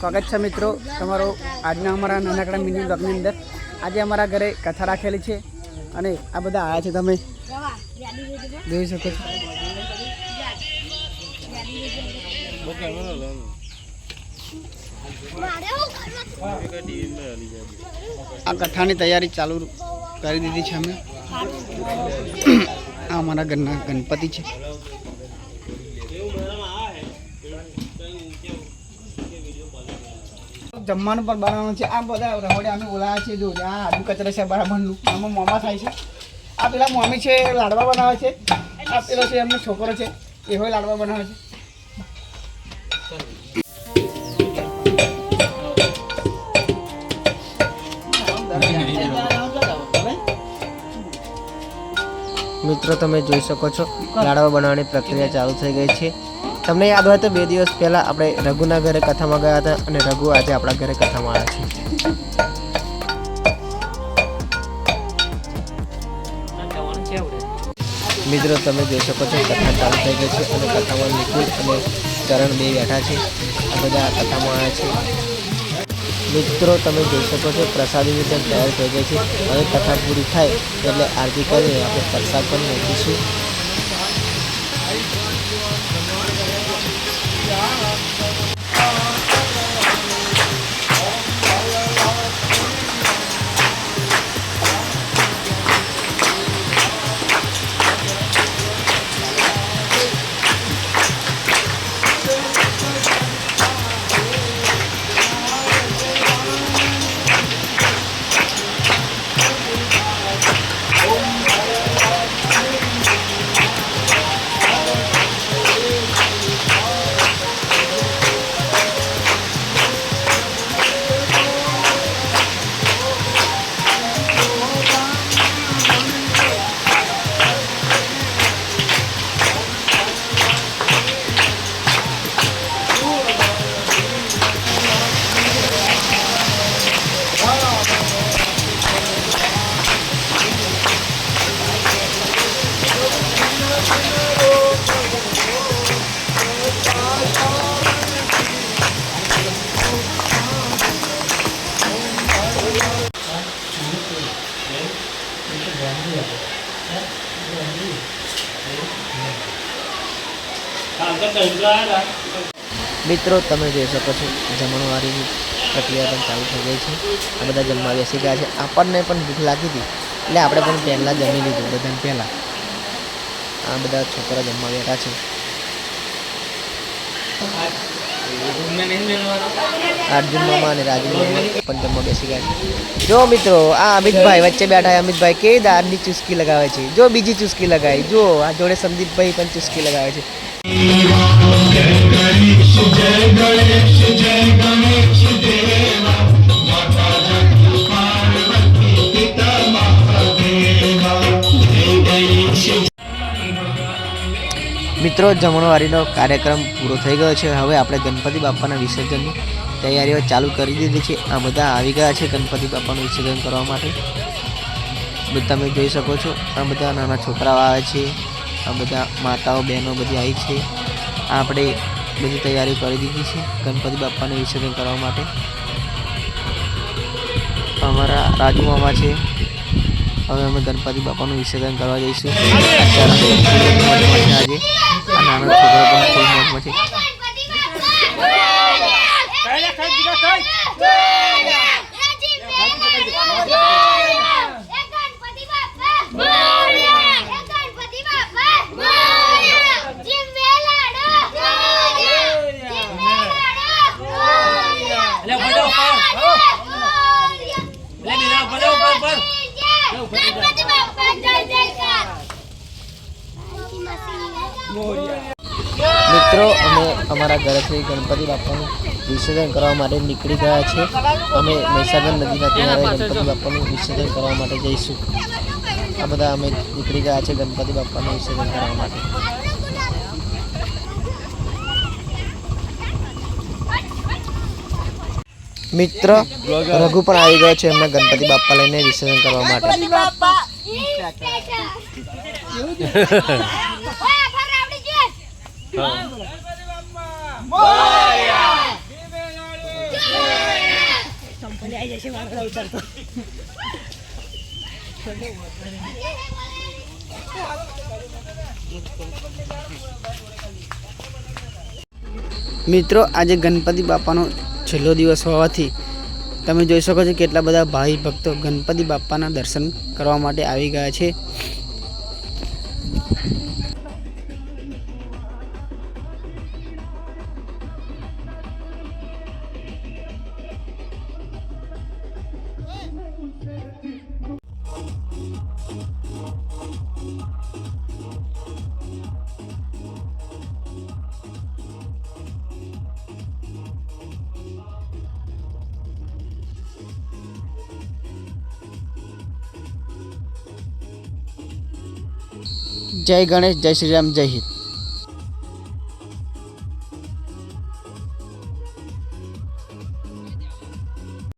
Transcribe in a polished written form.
स्वागत है मित्रों तमारो आजना अमरा नानकड़ा मिनी ब्लॉगनी अंदर आज अमरा घरे कथा राखेली है अने आ बधा आया छे तमे जोई शको छो। आ कथानी तैयारी चालू कर दीधी है हमें। आ हमारा घरना गणपति है। जमवानुं पण बनाववानुं छे। आ बधा रहोड़िया अमे बोलाव्या छे। जो आ आदू कचरा छे बराबरनुं आमां मोमा थाय छे। आ पेला मम्मी छे लाडवा बनावे छे। आ पेलो छे एमनो छोकरो छे एहोय लाडवा बनावे छे। मित्रों तमे जोई शको छो लाडवा बनाववानी प्रक्रिया चालू थई गई छे। तमने याद हो तो 2 दिवस पहला अपने रघुना घरे कथा में गया था और रघु आज अपना घरे कथा में आया है। मित्रों तमे जोई शको छो कथा चालू थई गई छे और कथा में निकुल और चरण बे बैठा छे। आ बधा कथा में आया छे। मित्रों तमे जोई शको छो प्रसादी वितरण तैयार थई गई छे। हवे कथा पूरी थाय એટલે આરતી કરીને આપણે પ્રસાદ પણ મૂકીશું। मित्रों तमे जोई शको छो जमणवारी प्रक्रिया पण चालू थई गई है। आ बधा जमवा बेसी गया है। आपने पण भूख लागी थी એટલે આપણે પણ પહેલા જમી લીધું બધાને પહેલા। આ બધા છોકરા જમવા બેઠા છે। अर्जुन मामा ने राजू मामा पण जमवा बेसी गया है। जो मित्रों आ अमित भाई वच्चे बैठा है। अमित भाई के दाરની चुस्की लगावे छे। जो बीजी चुस्की लगाई जो आ जोड़े संदीप भाई पण चुस्की लगावे छे। मित्रों जमणवारीनो कार्यक्रम पूरो थई गयो छे। हवे आपणे गणपति बाप्पाना विसर्जननी तैयारीओ चालू करी दीधी छे। आ बधा आवी गया छे गणपति बाप्पानुं विसर्जन करवा माटे। तमे जोई शको छो आ बधा नाना छोकराओ आवे छे। आ बधा माताओ बहनों बधी आई छे। आपणे बधी तैयारी करी दीधी छे गणपति बाप्पाने विसर्जन करवा माटे। अमारा राजू मामा छे। हवे अमे गणपति बाप्पानुं विसर्जन करवा जईशुं। आज नाना छोकरा पण फूल मोजमां छे। मित्रों अमे अमारा घरे थी गणपति बाप्पानुं विसर्जन करवा माटे निकળી ગયા છે। અમે મહીસાગર નદીના કિનારે ગણપતિ બાપ્પાનું વિસર્જન કરવા માટે જઈશું। આ બધા અમે નીકળી ગયા છે ગણપતિ બાપ્પાનું વિસર્જન કરવા માટે। मित्र रघु पण आई गयो छे एमना गणपति बाप्पा लईने विसर्जन करवा माटे। મિત્રો, આજે ગણપતિ બાપાનો છેલ્લો દિવસ હોવાથી તમે જોઈ શકો છો કેટલા બધા ભાવિ ભક્તો ગણપતિ બાપાના દર્શન કરવા માટે આવી ગયા છે. જય ગણેશ, જય શ્રી રામ, જય હિન્દ.